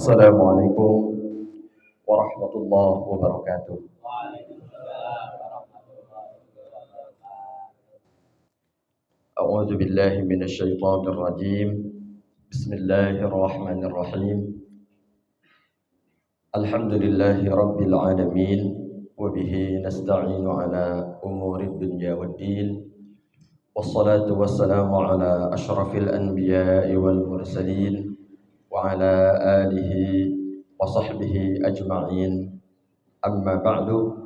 Assalamualaikum warahmatullahi wabarakatuh. A'udzu billahi minasyaitonir rajim. Bismillahirrahmanirrahim. Alhamdulillahi rabbil alamin wa bihi nasta'inu ala umurid dunya waddin. Wassalatu wassalamu ala asyrafil anbiya'i wal mursalin wa ala alihi wa sahbihi ajma'in. Amma ba'du.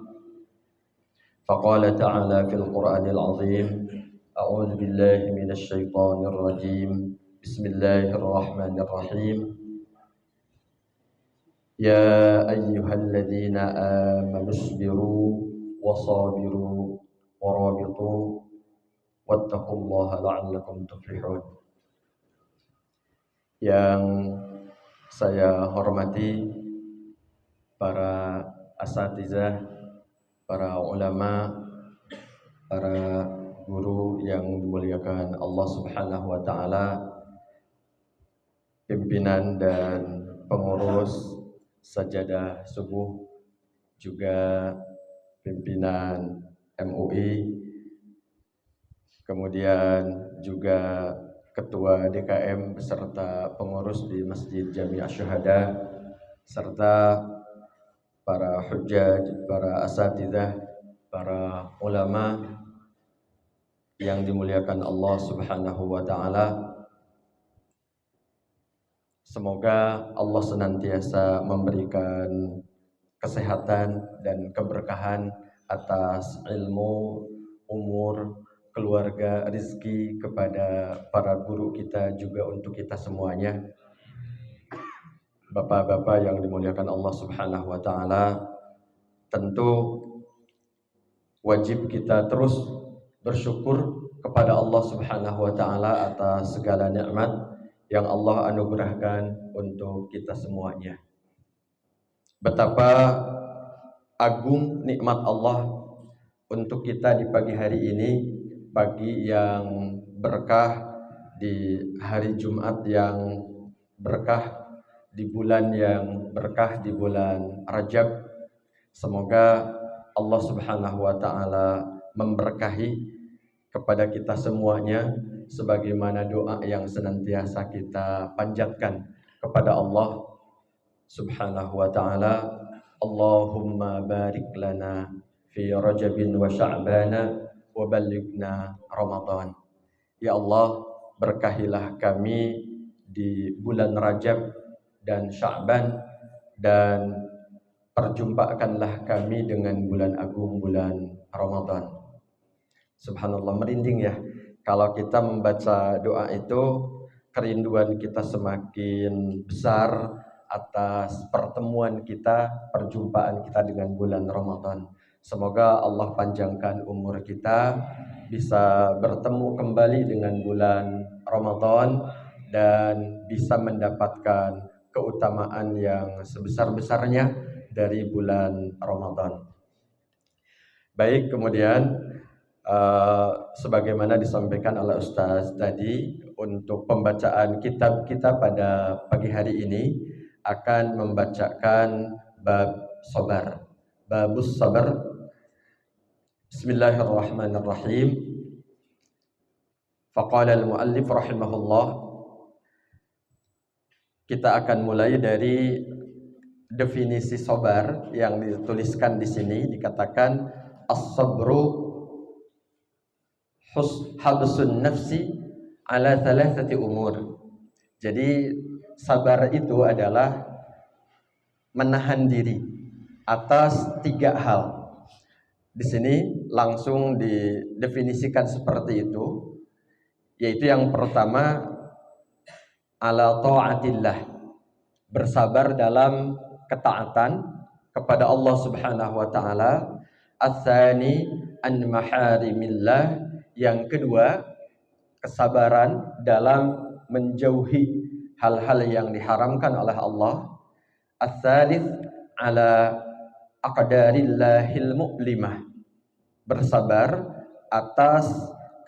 Faqala ta'ala fil Qur'anil 'azim. A'udzu billahi minasy syaithanir rajim. Bismillahirrahmanirrahim. Ya ayyuhalladzina amanu isbiru wasabiru warabitu wattaqullaha la'allakum tuflihun. Yang saya hormati para asatizah, para ulama, para guru yang dimuliakan Allah Subhanahu wa taala, pimpinan dan pengurus sajadah subuh, juga pimpinan MUI, kemudian juga ketua DKM beserta pengurus di Masjid Jami' Asy-Syuhada, serta para hujjaj, para asatidzah, para ulama yang dimuliakan Allah Subhanahu wa taala. Semoga Allah senantiasa memberikan kesehatan dan keberkahan atas ilmu, umur, keluarga, rezeki kepada para guru kita, juga untuk kita semuanya. Bapak-bapak yang dimuliakan Allah Subhanahu wa taala, tentu wajib kita terus bersyukur kepada Allah Subhanahu wa taala atas segala nikmat yang Allah anugerahkan untuk kita semuanya. Betapa agung nikmat Allah untuk kita di pagi hari ini, pagi yang berkah, di hari Jumat yang berkah, di bulan yang berkah, di bulan Rajab. Semoga Allah Subhanahu wa taala memberkahi kepada kita semuanya, sebagaimana doa yang senantiasa kita panjatkan kepada Allah Subhanahu wa taala. Allahumma barik lana fi Rajabin wa Sya'bana wa ballighna Ramadan. Ya Allah, berkahilah kami di bulan Rajab dan Sya'ban, dan perjumpakanlah kami dengan bulan agung, bulan Ramadan. Subhanallah, merinding ya kalau kita membaca doa itu. Kerinduan kita semakin besar atas pertemuan kita, perjumpaan kita dengan bulan Ramadan. Semoga Allah panjangkan umur kita, bisa bertemu kembali dengan bulan Ramadan, dan bisa mendapatkan keutamaan yang sebesar-besarnya dari bulan Ramadan. Baik, kemudian sebagaimana disampaikan oleh Ustaz tadi, untuk pembacaan kitab kita pada pagi hari ini akan membacakan bab sabar, babus sabar. Bismillahirrahmanirrahim. Faqala al-muallif rahimahullah. Kita akan mulai dari definisi sabar yang dituliskan di sini. Dikatakan as-sabru habsun nafsi ala thalathati umur. Jadi sabar itu adalah menahan diri atas 3 hal. Di sini langsung didefinisikan seperti itu, yaitu yang pertama ala ta'atillah, bersabar dalam ketaatan kepada Allah Subhanahu wa taala. Ats-tsani an maharimillah, yang kedua kesabaran dalam menjauhi hal-hal yang diharamkan oleh Allah. Ats-tsalits ala aqdarillahil mu'limah, bersabar atas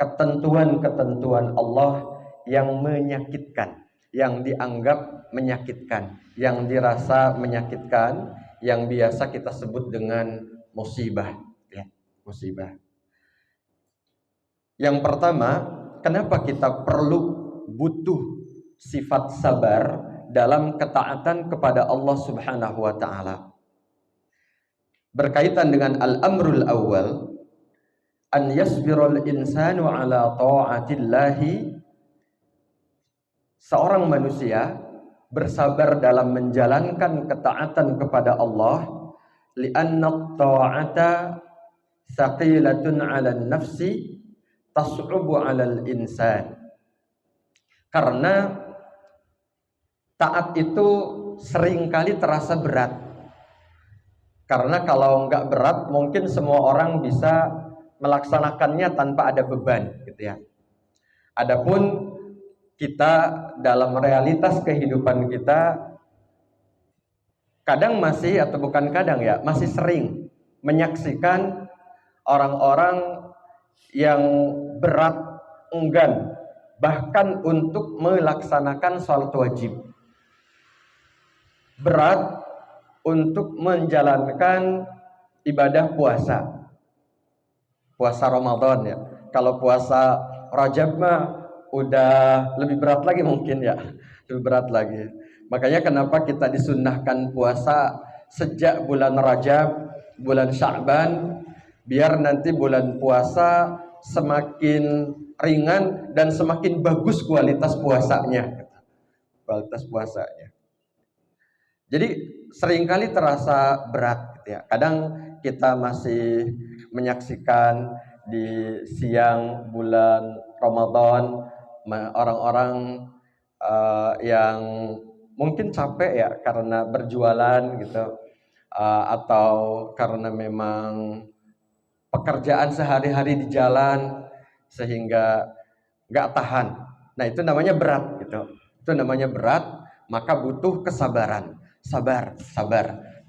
ketentuan-ketentuan Allah yang menyakitkan. yang dianggap menyakitkan, yang dirasa menyakitkan, yang biasa kita sebut dengan musibah, ya, musibah. Yang pertama, kenapa kita butuh sifat sabar dalam ketaatan kepada Allah Subhanahu wa taala? Berkaitan dengan al-amrul awal, an yasbirul insanu ala ta'atillahi, seorang manusia bersabar dalam menjalankan ketaatan kepada Allah, li'anna ta'ata thaqilatun 'ala nafsi tas'ubu 'alal insan. Karena taat itu seringkali terasa berat. Karena kalau nggak berat, mungkin semua orang bisa melaksanakannya tanpa ada beban, gitu ya. Adapun kita dalam realitas kehidupan kita kadang masih, atau bukan kadang ya, masih sering menyaksikan orang-orang yang berat, enggan bahkan untuk melaksanakan sholat wajib, berat untuk menjalankan ibadah puasa Ramadan ya. Kalau puasa Rajab mah udah lebih berat lagi mungkin ya, lebih berat lagi. Makanya kenapa kita disunnahkan puasa sejak bulan Rajab, bulan Sya'ban, biar nanti bulan puasa semakin ringan dan semakin bagus kualitas puasanya. Kualitas puasanya. Jadi seringkali terasa berat, gitu ya. Kadang kita masih menyaksikan di siang bulan Ramadan orang-orang yang mungkin capek ya karena berjualan gitu, atau karena memang pekerjaan sehari-hari di jalan sehingga nggak tahan. Nah itu namanya berat gitu. Itu namanya berat, maka butuh kesabaran. Sabar.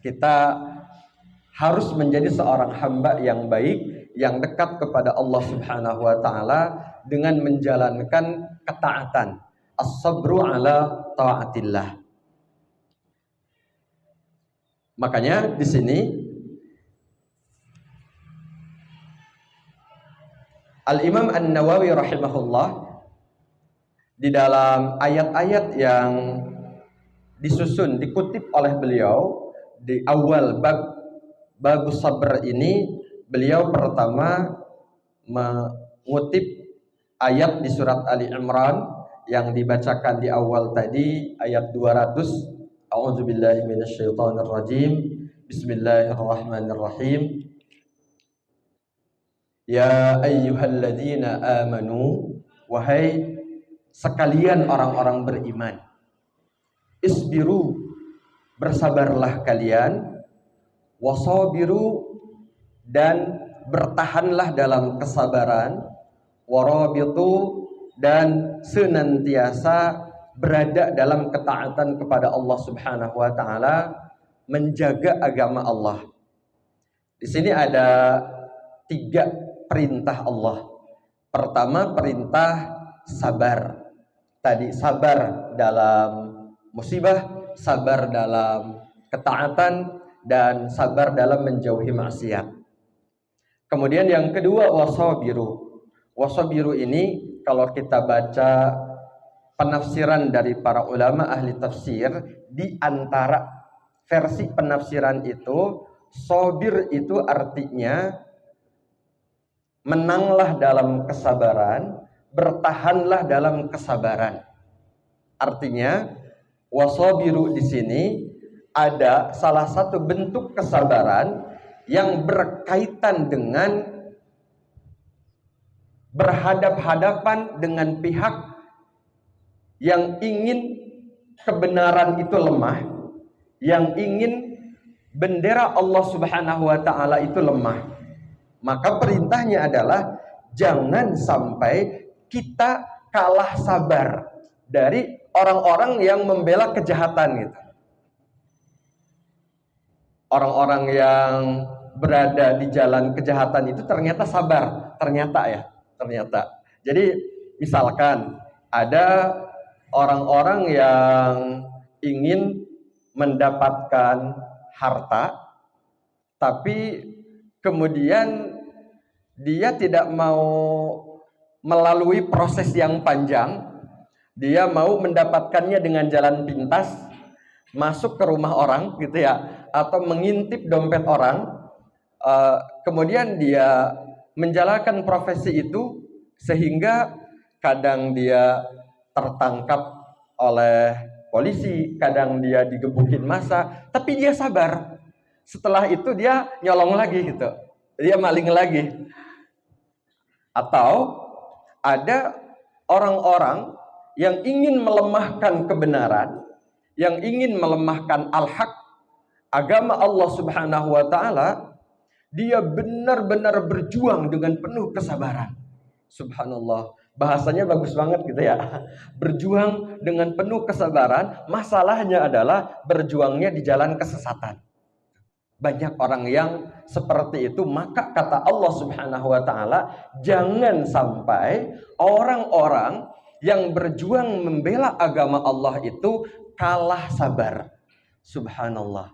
Kita harus menjadi seorang hamba yang baik, yang dekat kepada Allah Subhanahu wa taala dengan menjalankan ketaatan. As-sabru ala taatillah. Makanya di sini Al-Imam An-Nawawi rahimahullah di dalam ayat-ayat yang disusun, dikutip oleh beliau di awal bab sabr ini, beliau pertama mengutip ayat di surat Ali Imran yang dibacakan di awal tadi, ayat 200. A'udzubillahi minasyaitonirrajim. Bismillahirrahmanirrahim. Ya ayyuhalladzina amanu, wahai sekalian orang-orang beriman, isbiru, bersabarlah kalian, wasabiru, dan bertahanlah dalam kesabaran, warabitu, dan senantiasa berada dalam ketaatan kepada Allah Subhanahu wa taala, menjaga agama Allah. Di sini ada 3 perintah Allah. Pertama, perintah sabar. Tadi sabar dalam musibah, sabar dalam ketaatan, dan sabar dalam menjauhi maksiat. Kemudian yang kedua, wasabiru. Wasabiru ini kalau kita baca penafsiran dari para ulama ahli tafsir, di antara versi penafsiran itu, sabir itu artinya menanglah dalam kesabaran, bertahanlah dalam kesabaran. Artinya wasabiru di sini ada salah satu bentuk kesabaran yang berkaitan dengan berhadap-hadapan dengan pihak yang ingin kebenaran itu lemah, yang ingin bendera Allah Subhanahu wa taala itu lemah. Maka perintahnya adalah jangan sampai kita kalah sabar dari orang-orang yang membela kejahatan gitu. Orang-orang yang berada di jalan kejahatan itu ternyata sabar, ternyata. Jadi misalkan ada orang-orang yang ingin mendapatkan harta, tapi kemudian dia tidak mau melalui proses yang panjang, dia mau mendapatkannya dengan jalan pintas, masuk ke rumah orang gitu ya, atau mengintip dompet orang, kemudian dia menjalankan profesi itu sehingga kadang dia tertangkap oleh polisi, kadang dia digebukin massa, tapi dia sabar. Setelah itu dia nyolong lagi gitu, dia maling lagi. Atau ada orang-orang yang ingin melemahkan kebenaran, yang ingin melemahkan al-haq, agama Allah Subhanahu wa taala, dia benar-benar berjuang dengan penuh kesabaran. Subhanallah, bahasanya bagus banget gitu ya. Berjuang dengan penuh kesabaran, masalahnya adalah berjuangnya di jalan kesesatan. Banyak orang yang seperti itu, maka kata Allah Subhanahu wa taala, jangan sampai orang-orang yang berjuang membela agama Allah itu kalah sabar. Subhanallah.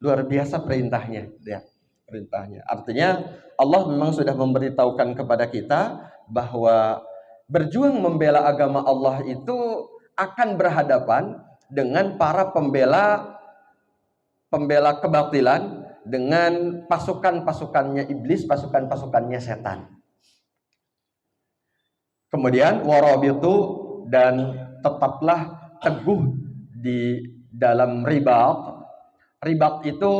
Luar biasa perintahnya, ya. Perintahnya. Artinya Allah memang sudah memberitahukan kepada kita bahwa berjuang membela agama Allah itu akan berhadapan dengan para pembela kebatilan, dengan pasukan-pasukannya iblis, pasukan-pasukannya setan. Kemudian warabitu, dan tetaplah teguh di dalam ribat. Ribat itu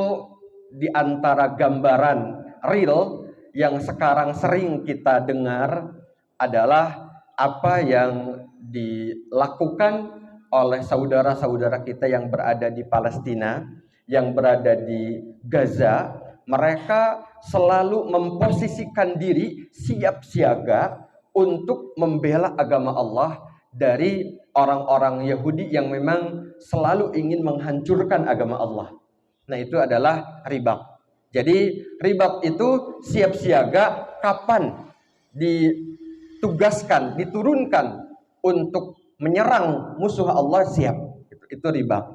di antara gambaran real yang sekarang sering kita dengar adalah apa yang dilakukan oleh saudara-saudara kita yang berada di Palestina, yang berada di Gaza. Mereka selalu memposisikan diri siap siaga untuk membela agama Allah dari orang-orang Yahudi yang memang selalu ingin menghancurkan agama Allah. Nah, itu adalah ribat. Jadi ribat itu siap siaga kapan ditugaskan, diturunkan untuk menyerang musuh Allah, siap. Itu ribat.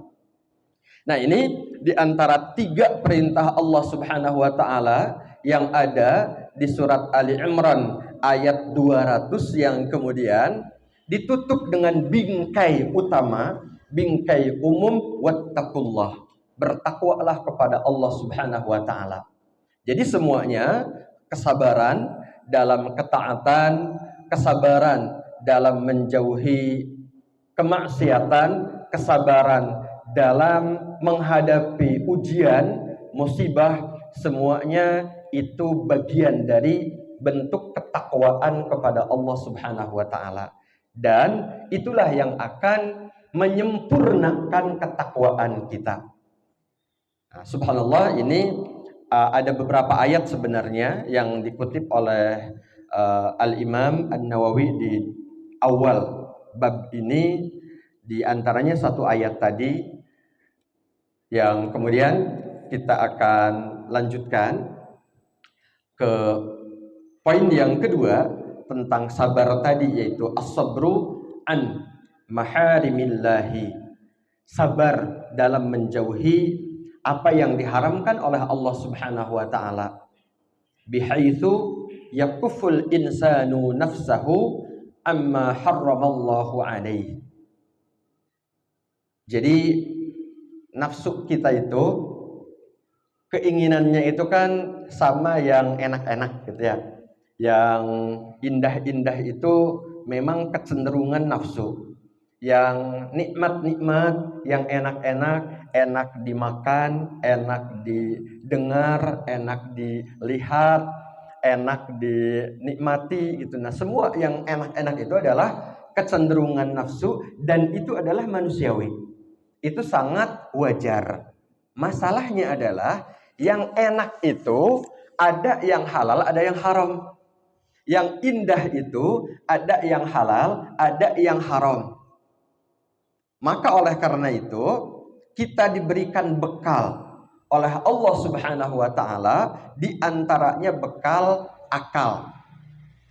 Nah, ini di antara 3 perintah Allah Subhanahu wa taala yang ada di surat Ali Imran ayat 200 yang kemudian ditutup dengan bingkai utama, bingkai umum, wattaqullah. Bertakwalah kepada Allah Subhanahu wa taala. Jadi semuanya, kesabaran dalam ketaatan, kesabaran dalam menjauhi kemaksiatan, kesabaran dalam menghadapi ujian, musibah, semuanya itu bagian dari bentuk ketakwaan kepada Allah Subhanahu wa taala. Dan itulah yang akan menyempurnakan ketakwaan kita. Nah, subhanallah, ini ada beberapa ayat sebenarnya yang dikutip oleh Al-Imam An-Nawawi di awal bab ini, di antaranya satu ayat tadi yang kemudian kita akan lanjutkan ke poin yang kedua tentang sabar tadi, yaitu as-sabru an maharimillahi. Sabar dalam menjauhi apa yang diharamkan oleh Allah Subhanahu wa taala. Bihaitsu yakuful insanu nafsahu amma harramallahu alaihi. Jadi nafsu kita itu, keinginannya itu kan sama yang enak-enak gitu ya. Yang indah-indah itu memang kecenderungan nafsu. Yang nikmat-nikmat, yang enak-enak, enak dimakan, enak didengar, enak dilihat, enak dinikmati gitu. Nah, semua yang enak-enak itu adalah kecenderungan nafsu, dan itu adalah manusiawi. Itu sangat wajar. Masalahnya adalah yang enak itu ada yang halal, ada yang haram. Yang indah itu ada yang halal, ada yang haram. Maka oleh karena itu kita diberikan bekal oleh Allah Subhanahu wa taala, di antaranya bekal akal.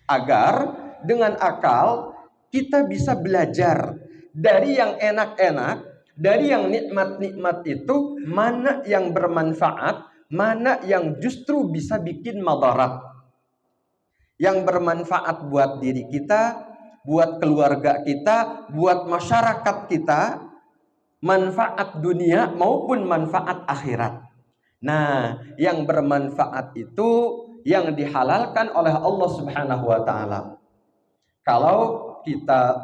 Agar dengan akal kita bisa belajar dari yang enak-enak, dari yang nikmat-nikmat itu, mana yang bermanfaat, mana yang justru bisa bikin madarat. Yang bermanfaat buat diri kita, buat keluarga kita, buat masyarakat kita, manfaat dunia maupun manfaat akhirat. Nah, yang bermanfaat itu yang dihalalkan oleh Allah Subhanahu wa taala. Kalau kita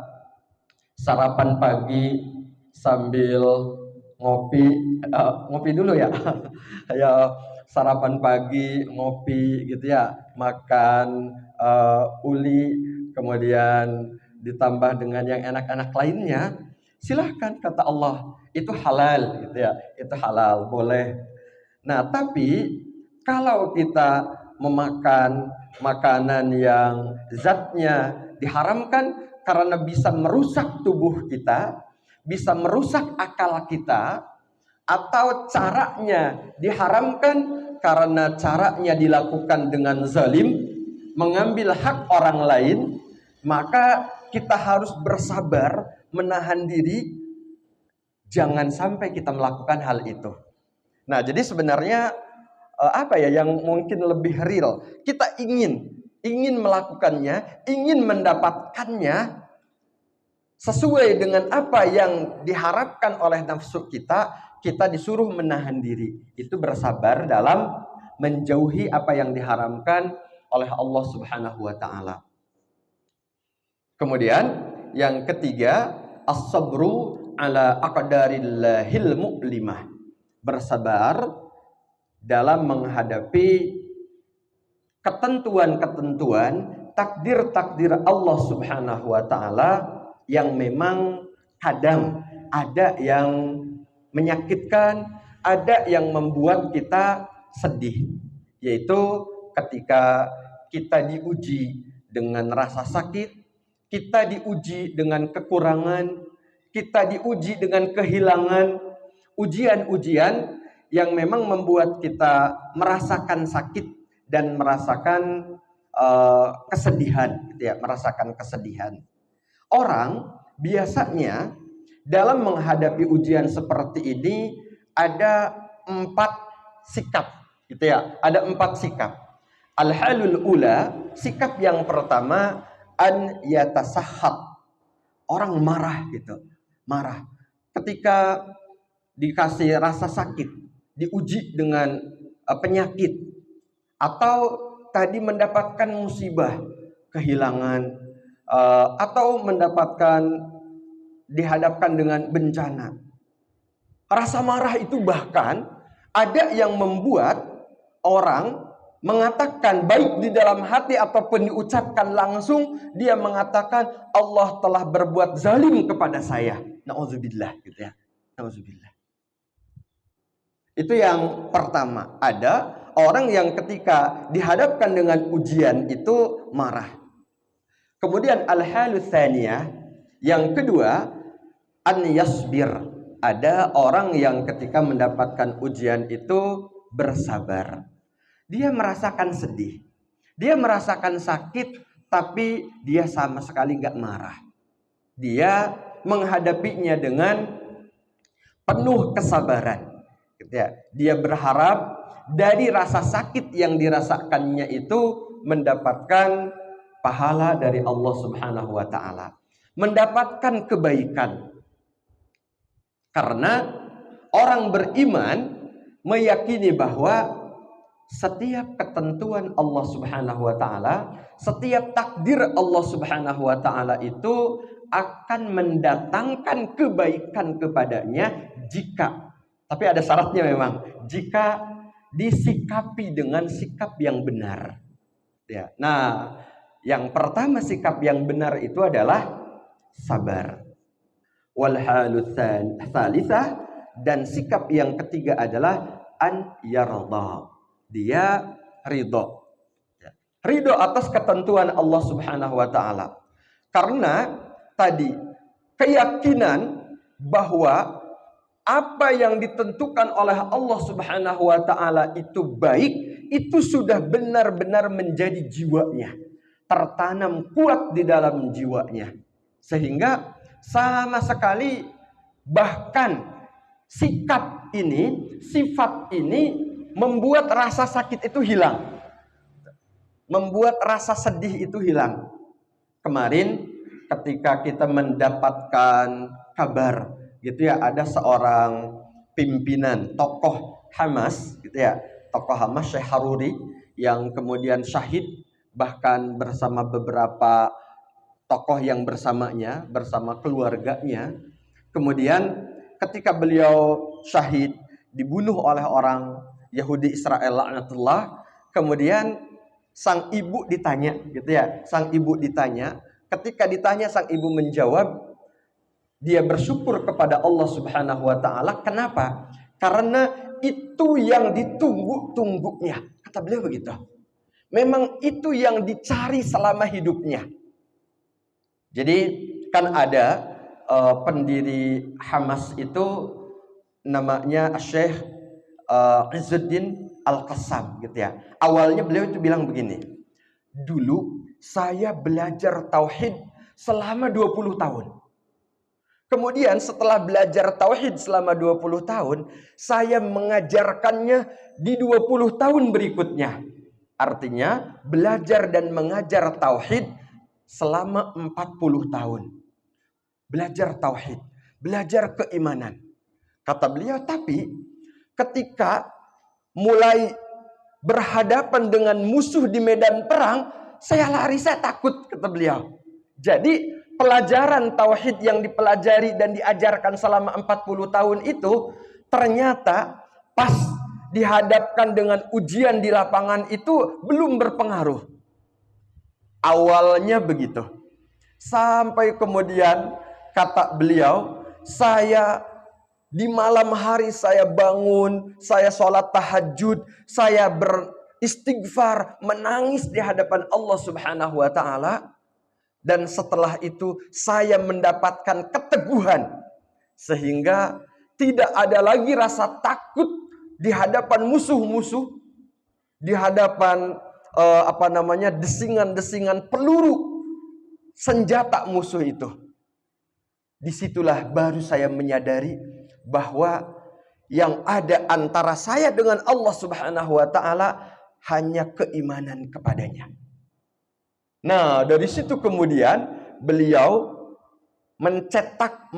sarapan pagi sambil ngopi dulu ya. Ya, sarapan pagi, ngopi gitu ya, makan uli, kemudian ditambah dengan yang enak-enak lainnya, silahkan kata Allah, itu halal gitu ya, itu halal, boleh. Nah, tapi kalau kita memakan makanan yang zatnya diharamkan karena bisa merusak tubuh kita, bisa merusak akal kita, atau caranya diharamkan karena caranya dilakukan dengan zalim, mengambil hak orang lain, maka kita harus bersabar, menahan diri, jangan sampai kita melakukan hal itu. Nah, jadi sebenarnya apa ya yang mungkin lebih real, kita ingin melakukannya, ingin mendapatkannya sesuai dengan apa yang diharapkan oleh nafsu kita, kita disuruh menahan diri. Itu bersabar dalam menjauhi apa yang diharamkan oleh Allah Subhanahu wa taala. Kemudian yang ketiga, as-sabru ala aqdarillahil mu'limah. Bersabar dalam menghadapi ketentuan-ketentuan, takdir-takdir Allah Subhanahu wa taala yang memang kadang ada yang menyakitkan, ada yang membuat kita sedih, yaitu ketika kita diuji dengan rasa sakit, kita diuji dengan kekurangan, kita diuji dengan kehilangan, ujian-ujian yang memang membuat kita merasakan sakit dan merasakan kesedihan, gitu ya, merasakan kesedihan. Orang biasanya dalam menghadapi ujian seperti ini ada 4 sikap, gitu ya. Ada 4 sikap. Al-halul ula, sikap yang pertama, an yatasahhat. Orang marah gitu, marah. Ketika dikasih rasa sakit, diuji dengan penyakit, atau tadi mendapatkan musibah, kehilangan, atau dihadapkan dengan bencana. Rasa marah itu bahkan ada yang membuat orang mengatakan baik di dalam hati ataupun diucapkan langsung, dia mengatakan Allah telah berbuat zalim kepada saya. Nauzubillah gitu ya. Nauzubillah. Itu yang pertama. Ada orang yang ketika dihadapkan dengan ujian itu marah. Kemudian al-halus tsaniyah, yang kedua, an yasbir. Ada orang yang ketika mendapatkan ujian itu bersabar. Dia merasakan sedih, dia merasakan sakit, tapi dia sama sekali gak marah. Dia menghadapinya dengan penuh kesabaran. Dia berharap dari rasa sakit yang dirasakannya itu mendapatkan pahala dari Allah Subhanahu wa taala, mendapatkan kebaikan. Karena orang beriman meyakini bahwa setiap ketentuan Allah Subhanahu wa taala, setiap takdir Allah Subhanahu wa taala itu akan mendatangkan kebaikan kepadanya jika, tapi ada syaratnya memang, jika disikapi dengan sikap yang benar. Ya. Nah, yang pertama sikap yang benar itu adalah sabar. Wal halus tsalitsah, dan sikap yang ketiga adalah an yarda. Dia ridho. Ridho atas ketentuan Allah Subhanahu wa taala. Karena tadi keyakinan bahwa apa yang ditentukan oleh Allah Subhanahu wa taala itu baik, itu sudah benar-benar menjadi jiwanya, tertanam kuat di dalam jiwanya. Sehingga sama sekali, bahkan sikap ini, sifat ini membuat rasa sakit itu hilang, membuat rasa sedih itu hilang. Kemarin ketika kita mendapatkan kabar gitu ya, ada seorang pimpinan tokoh Hamas gitu ya, tokoh Hamas Syekh Haruri yang kemudian syahid, bahkan bersama beberapa tokoh yang bersamanya, bersama keluarganya. Kemudian ketika beliau syahid, dibunuh oleh orang Yahudi Israel laknatullah, kemudian sang ibu ditanya gitu ya, sang ibu ditanya, ketika ditanya sang ibu menjawab, dia bersyukur kepada Allah Subhanahu wa taala. Kenapa? Karena itu yang ditunggu-tunggunya. Kata beliau begitu. Memang itu yang dicari selama hidupnya. Jadi kan ada pendiri Hamas itu namanya Syekh Izzuddin Al-Qassam gitu ya. Awalnya beliau itu bilang begini, dulu saya belajar tauhid selama 20 tahun. Kemudian setelah belajar tauhid selama 20 tahun, saya mengajarkannya di 20 tahun berikutnya. Artinya belajar dan mengajar tauhid selama 40 tahun. Belajar tauhid, belajar keimanan. Kata beliau, tapi ketika mulai berhadapan dengan musuh di medan perang, saya lari, saya takut, kata beliau. Jadi pelajaran tauhid yang dipelajari dan diajarkan selama 40 tahun itu ternyata pas dihadapkan dengan ujian di lapangan itu belum berpengaruh. Awalnya begitu. Sampai kemudian kata beliau, saya di malam hari saya bangun, saya sholat tahajud, saya beristighfar, menangis di hadapan Allah Subhanahu wa taala. Dan setelah itu saya mendapatkan keteguhan sehingga tidak ada lagi rasa takut di hadapan musuh-musuh, di hadapan desingan-desingan peluru senjata musuh itu. Disitulah baru saya menyadari bahwa yang ada antara saya dengan Allah Subhanahu wa taala hanya keimanan kepadanya. Nah, dari situ kemudian beliau mencetak,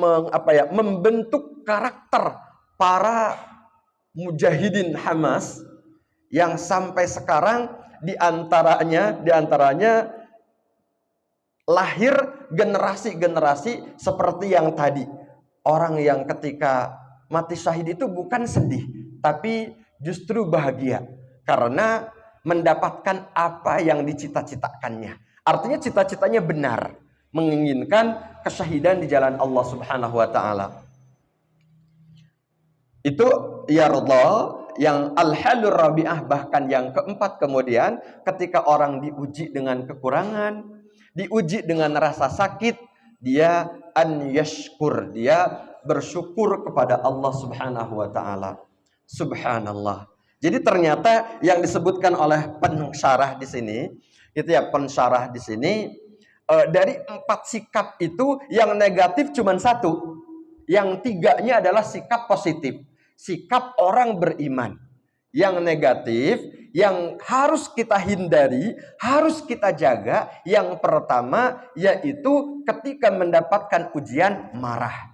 membentuk karakter para mujahidin Hamas yang sampai sekarang diantaranya lahir generasi-generasi seperti yang tadi. Orang yang ketika mati syahid itu bukan sedih, tapi justru bahagia karena mendapatkan apa yang dicita-citakannya. Artinya cita-citanya benar, menginginkan kesyahidan di jalan Allah Subhanahu wa taala. Itu yardha yang al-halur rabi'ah, bahkan yang keempat kemudian ketika orang diuji dengan kekurangan, diuji dengan rasa sakit, dia an yashkur, dia bersyukur kepada Allah Subhanahu wa taala. Subhanallah. Jadi ternyata yang disebutkan oleh pensyarah di sini, itu ya, pensyarah di sini, dari 4 sikap itu yang negatif cuma 1. Yang 3-nya adalah sikap positif, sikap orang beriman. Yang negatif, yang harus kita hindari, harus kita jaga, yang pertama yaitu ketika mendapatkan ujian marah.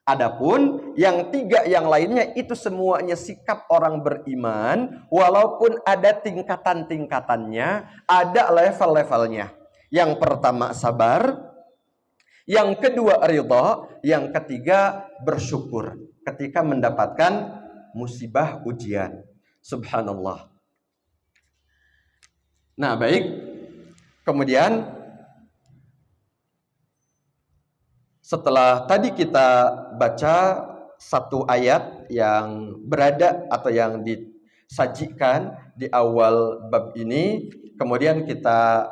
Adapun yang 3 yang lainnya itu semuanya sikap orang beriman, walaupun ada tingkatan-tingkatannya, ada level-levelnya. Yang pertama sabar, yang kedua ridha, yang ketiga bersyukur ketika mendapatkan musibah ujian. Subhanallah. Nah, baik. Kemudian setelah tadi kita baca satu ayat yang berada atau yang disajikan di awal bab ini, kemudian kita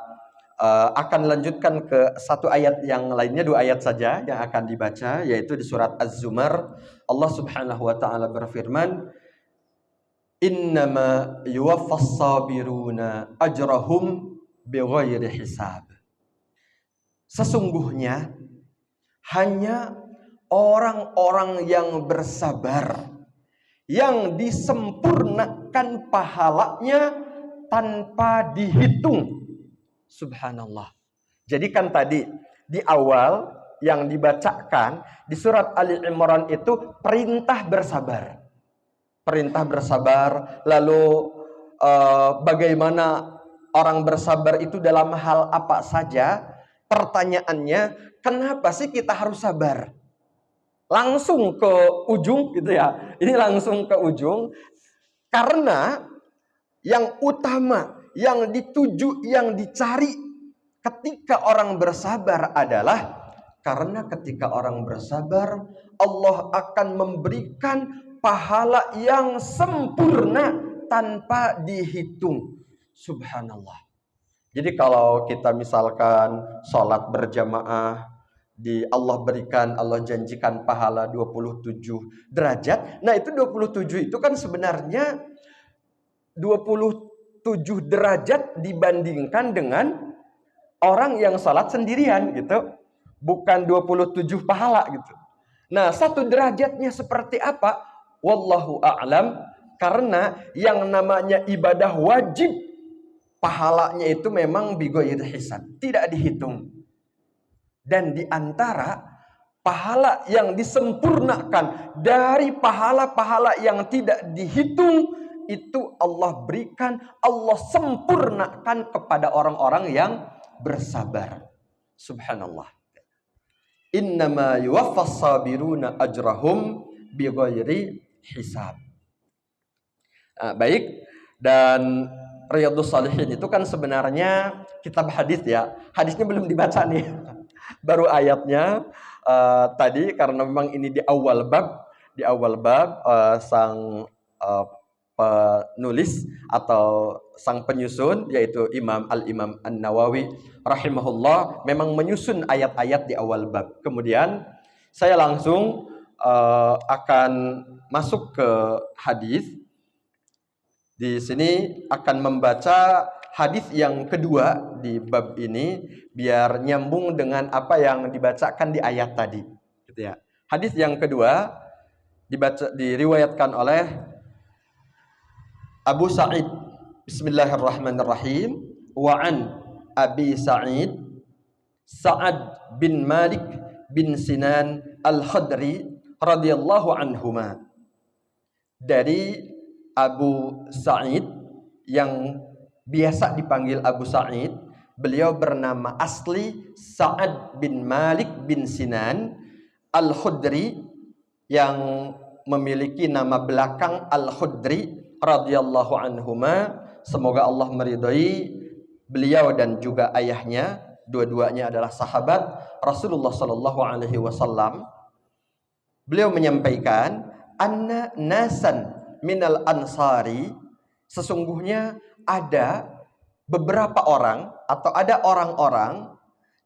akan lanjutkan ke satu ayat yang lainnya, 2 ayat saja yang akan dibaca, yaitu di surat Az-Zumar. Allah Subhanahu wa taala berfirman, "Innama yuwaffas sabiruna ajrahum bighairi hisab." Sesungguhnya hanya orang-orang yang bersabar, yang disempurnakan pahalanya tanpa dihitung. Subhanallah. Jadi kan tadi di awal yang dibacakan di surat Ali Imran itu perintah bersabar. Perintah bersabar, lalu bagaimana orang bersabar itu dalam hal apa saja? Pertanyaannya, kenapa sih kita harus sabar? Langsung ke ujung gitu ya. Ini langsung ke ujung karena yang utama, yang dituju, yang dicari ketika orang bersabar adalah karena ketika orang bersabar, Allah akan memberikan pahala yang sempurna tanpa dihitung. Subhanallah. Jadi kalau kita misalkan sholat berjamaah, Allah janjikan pahala 27 derajat. Nah itu 27 itu kan sebenarnya 27 derajat dibandingkan dengan orang yang sholat sendirian gitu. Bukan 27 pahala gitu. Nah 1 derajatnya seperti apa? Wallahu a'lam. Karena yang namanya ibadah wajib, pahalanya itu memang bighairi hisab, tidak dihitung. Dan di antara pahala yang disempurnakan dari pahala-pahala yang tidak dihitung, itu Allah berikan, Allah sempurnakan kepada orang-orang yang bersabar. Subhanallah. Innama yuwaffas sabiruna ajrahum bighairi hisab. Baik, dan Riyadhus Shalihin itu kan sebenarnya kitab hadis ya. Hadisnya belum dibaca nih. Baru ayatnya tadi karena memang ini di awal bab, sang penulis atau sang penyusun yaitu Imam An-Nawawi rahimahullah memang menyusun ayat-ayat di awal bab. Kemudian saya langsung akan masuk ke hadis. Di sini akan membaca hadis yang kedua di bab ini biar nyambung dengan apa yang dibacakan di ayat tadi. Gitu ya. Hadis yang kedua diriwayatkan oleh Abu Sa'id. Bismillahirrahmanirrahim. Wa an Abi Sa'id Sa'ad bin Malik bin Sinan Al-Khudri radhiyallahu anhuma. Dari Abu Sa'id yang biasa dipanggil Abu Sa'id, beliau bernama asli Sa'ad bin Malik bin Sinan Al-Khudri yang memiliki nama belakang Al-Khudri radhiyallahu anhuma. Semoga Allah meridhai beliau dan juga ayahnya, dua-duanya adalah sahabat Rasulullah sallallahu alaihi wasallam. Beliau menyampaikan, anna nasan minal ansari, sesungguhnya ada beberapa orang atau ada orang-orang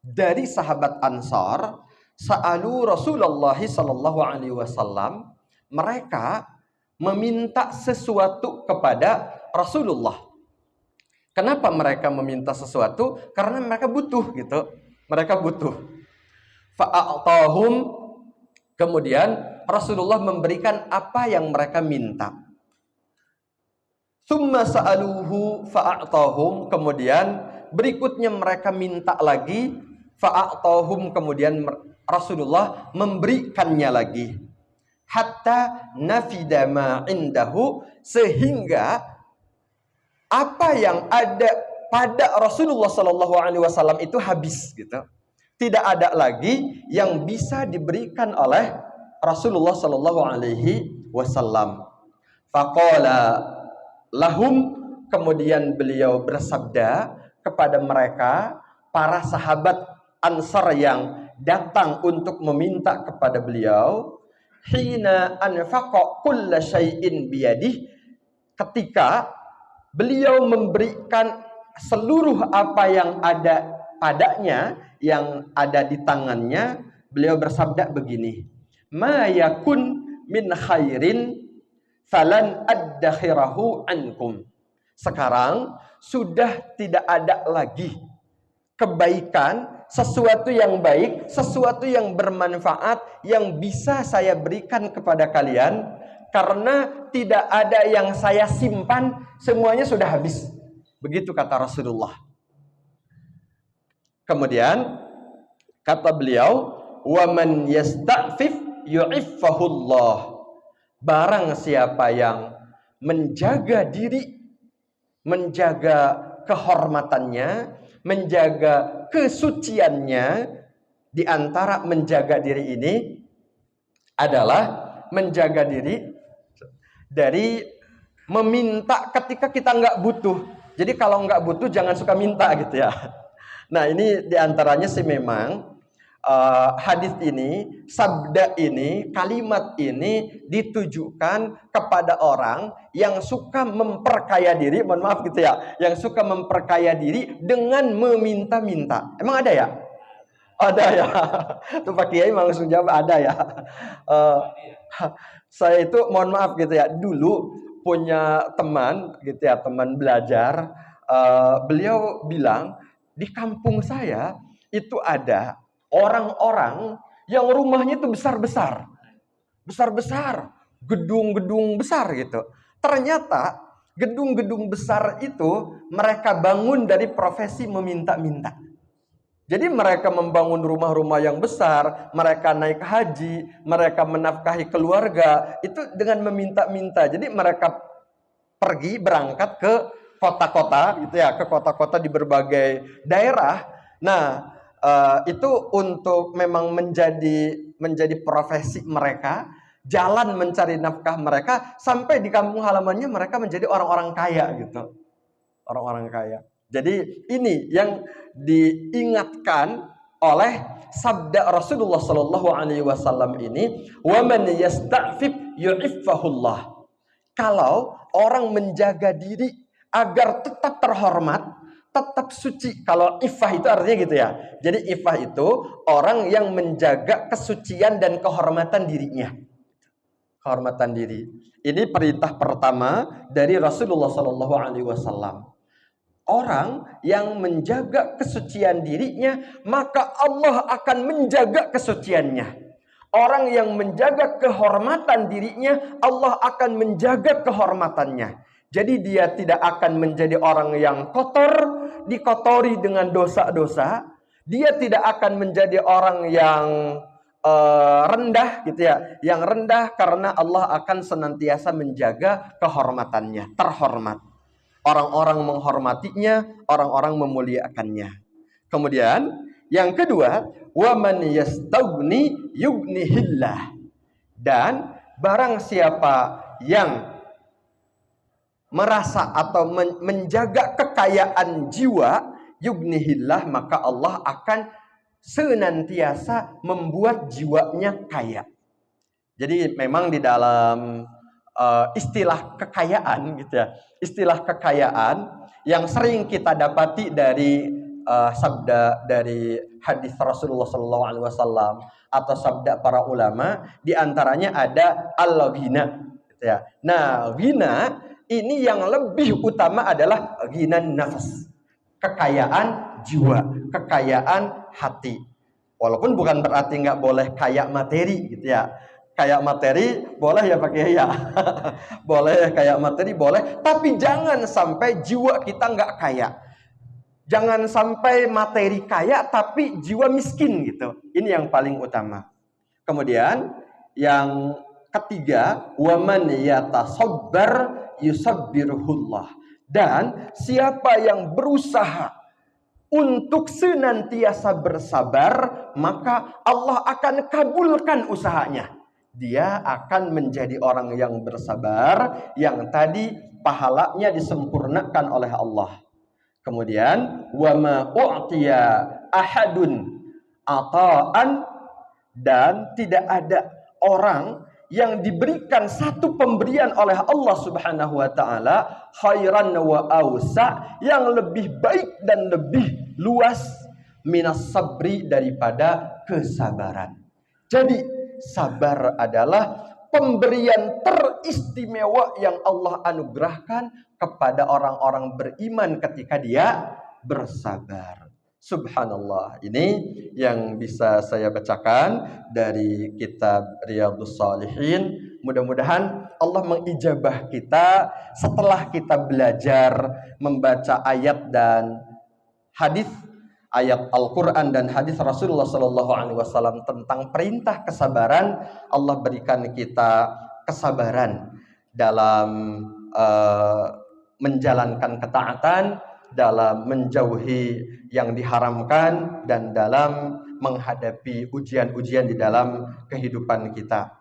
dari sahabat Ansar, sa'alu Rasulullah sallallahu alaihi wasallam, mereka meminta sesuatu kepada Rasulullah. Kenapa mereka meminta sesuatu? Karena mereka butuh gitu. Mereka butuh. Fa'atahum, kemudian Rasulullah memberikan apa yang mereka minta. Tsumma sa'aluhu fa'atahum, kemudian berikutnya mereka minta lagi, fa'atahum, kemudian Rasulullah memberikannya lagi. Hatta nafida ma indahu, sehingga apa yang ada pada Rasulullah sallallahu alaihi wasallam itu habis gitu. Tidak ada lagi yang bisa diberikan oleh Rasulullah sallallahu alaihi wasallam. Faqala lahum, kemudian beliau bersabda kepada mereka, para sahabat Ansar yang datang untuk meminta kepada beliau, hina anfaqa kulla syai'in biyadih, ketika beliau memberikan seluruh apa yang ada padanya, yang ada di tangannya, beliau bersabda begini, ma yakun min khairin falan addakhirahu ankum. Sekarang sudah tidak ada lagi kebaikan sesuatu yang baik, sesuatu yang bermanfaat yang bisa saya berikan kepada kalian, karena tidak ada yang saya simpan, semuanya sudah habis. Begitu kata Rasulullah. Kemudian kata beliau, "Wa man yasta'fif yu'iffahullah." Barang siapa yang menjaga diri, menjaga kehormatannya, menjaga kesuciannya, di antara menjaga diri ini adalah menjaga diri dari meminta ketika kita nggak butuh. Jadi kalau nggak butuh jangan suka minta gitu ya. Nah ini diantaranya sih memang hadis ini, sabda ini, kalimat ini ditujukan kepada orang yang suka memperkaya diri, mohon maaf gitu ya, yang suka memperkaya diri dengan meminta-minta. Emang ada ya? Ada ya. Tuh Pak Kiai langsung jawab ada ya. Saya itu mohon maaf gitu ya, dulu punya teman gitu ya, teman belajar. Beliau bilang di kampung saya itu ada orang-orang yang rumahnya itu besar-besar, gedung-gedung besar gitu. Ternyata gedung-gedung besar itu mereka bangun dari profesi meminta-minta. Jadi mereka membangun rumah-rumah yang besar, mereka naik haji, mereka menafkahi keluarga, itu dengan meminta-minta. Jadi mereka pergi berangkat ke kota-kota gitu ya, ke kota-kota di berbagai daerah. Nah, itu untuk memang menjadi profesi mereka, jalan mencari nafkah mereka, sampai di kampung halamannya mereka menjadi orang-orang kaya gitu. Orang-orang kaya. Jadi ini yang diingatkan oleh sabda Rasulullah Shallallahu Alaihi Wasallam ini, wa man yasta'fif yu'iffahullah. Kalau orang menjaga diri agar tetap terhormat, tetap suci. Kalau iffah itu artinya gitu ya. Jadi iffah itu orang yang menjaga kesucian dan kehormatan dirinya. Kehormatan diri. Ini perintah pertama dari Rasulullah Shallallahu Alaihi Wasallam. Orang yang menjaga kesucian dirinya, maka Allah akan menjaga kesuciannya. Orang yang menjaga kehormatan dirinya, Allah akan menjaga kehormatannya. Jadi dia tidak akan menjadi orang yang kotor, dikotori dengan dosa-dosa. Dia tidak akan menjadi orang yang rendah gitu ya, yang rendah, karena Allah akan senantiasa menjaga kehormatannya, terhormat. Orang-orang menghormatinya, orang-orang memuliakannya. Kemudian yang kedua, wa man yastaghni yughnihillah. Dan barang siapa yang merasa atau menjaga kekayaan jiwa, yughnihillah, maka Allah akan senantiasa membuat jiwanya kaya. Jadi memang di dalam istilah kekayaan gitu ya, istilah kekayaan yang sering kita dapati dari sabda dari hadis Rasulullah SAW atau sabda para ulama, diantaranya ada al-ghina gitu ya. Nah, ghina ini yang lebih utama adalah ghina nafas, kekayaan jiwa, kekayaan hati. Walaupun bukan berarti nggak boleh kaya materi gitu ya. Kayak materi boleh ya Pak Kiai ya. Boleh kayak materi boleh, tapi jangan sampai jiwa kita nggak kaya. Jangan sampai materi kaya tapi jiwa miskin gitu. Ini yang paling utama. Kemudian yang ketiga, waman yatasabbar yusabbirullah. Dan siapa yang berusaha untuk senantiasa bersabar, maka Allah akan kabulkan usahanya. Dia akan menjadi orang yang bersabar, yang tadi pahalanya disempurnakan oleh Allah. Kemudian wa ma u'tiya ahadun ata'an, dan tidak ada orang yang diberikan satu pemberian oleh Allah Subhanahu wa taala khairan wa ausa, yang lebih baik dan lebih luas minas sabri, daripada kesabaran. Jadi sabar adalah pemberian teristimewa yang Allah anugerahkan kepada orang-orang beriman ketika dia bersabar. Subhanallah. Ini yang bisa saya bacakan dari kitab Riyadhus Shalihin. Mudah-mudahan Allah mengijabah kita setelah kita belajar membaca ayat dan hadis, ayat Al-Quran dan hadis Rasulullah Sallallahu Alaihi Wasallam tentang perintah kesabaran. Allah berikan kita kesabaran dalam menjalankan ketaatan, dalam menjauhi yang diharamkan, dan dalam menghadapi ujian-ujian di dalam kehidupan kita.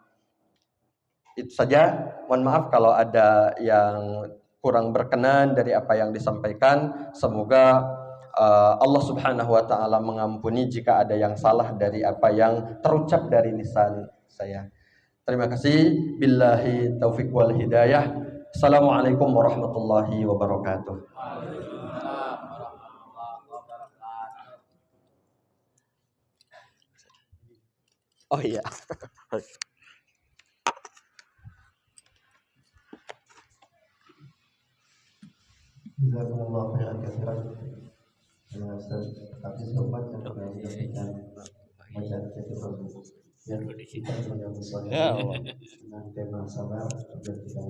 Itu saja. Mohon maaf kalau ada yang kurang berkenan dari apa yang disampaikan. Semoga Allah Subhanahu wa taala mengampuni jika ada yang salah dari apa yang terucap dari lisan saya. Terima kasih. Billahi taufiq wal hidayah. Assalamualaikum warahmatullahi wabarakatuh. Oh iya. Jazakumullah khairan katsiran. Tapi sobat yang telah menyampaikan bacaan kita ya kita punya musola dengan tema sabar dan kita